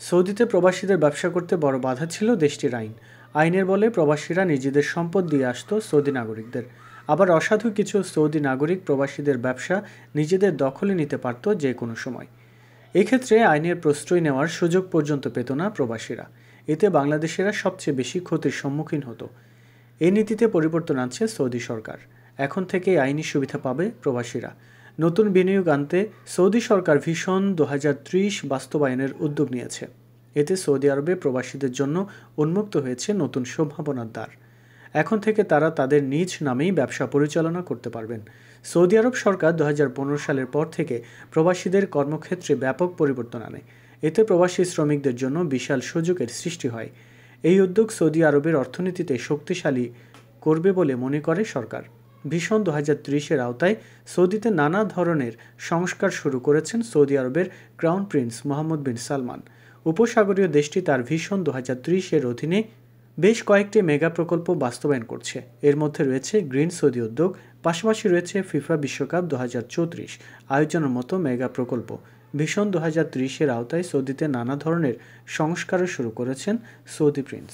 সৌদিতে প্রবাসীদের ব্যবসা করতে বড় বাধা ছিল দেশটির আইন। আইনের বলে প্রবাসীরা নিজেদের সম্পদ দিয়ে আসত সৌদি নাগরিকদের। আবার অসাধু কিছু সৌদি নাগরিক প্রবাসীদের ব্যবসা নিজেদের দখলে নিতে পারত যে কোনো সময়। এক্ষেত্রে আইনের প্রশ্রয় নেওয়ার সুযোগ পর্যন্ত পেত না প্রবাসীরা। এতে বাংলাদেশিরা সবচেয়ে বেশি ক্ষতির সম্মুখীন হতো। এই নীতিতে পরিবর্তন আনছে সৌদি সরকার। এখন থেকে আইনি সুবিধা পাবে প্রবাসীরা। নতুন বিনিয়োগ আনতে সৌদি সরকার ভিশন 2030 বাস্তবায়নের উদ্যোগ নিয়েছে। এতে সৌদি আরবে প্রবাসীদের জন্য উন্মুক্ত হয়েছে নতুন সম্ভাবনার দ্বার। এখন থেকে তারা তাদের নিজ নামেই ব্যবসা পরিচালনা করতে পারবেন। সৌদি আরব সরকার 2015 সালের পর থেকে প্রবাসীদের কর্মক্ষেত্রে ব্যাপক পরিবর্তন আনে। এতে প্রবাসী শ্রমিকদের জন্য বিশাল সুযোগের সৃষ্টি হয়। এই উদ্যোগ সৌদি আরবের অর্থনীতিতে শক্তিশালী করবে বলে মনে করে সরকার। ভিশন 2030-এর আওতায় সৌদিতে নানা ধরনের সংস্কার শুরু করেছেন সৌদি আরবের ক্রাউন প্রিন্স মোহাম্মদ বিন সালমান। উপসাগরীয় দেশটি তার ভিশন 2030-এর অধীনে বেশ কয়েকটি মেগা প্রকল্প বাস্তবায়ন করছে। এর মধ্যে রয়েছে গ্রিন সৌদি উদ্যোগ, পাশাপাশি রয়েছে ফিফা বিশ্বকাপ 2034 আয়োজনের মতো মেগা প্রকল্প। ভিশন 2030-এর আওতায় সৌদিতে নানা ধরনের সংস্কারও শুরু করেছেন সৌদি প্রিন্স।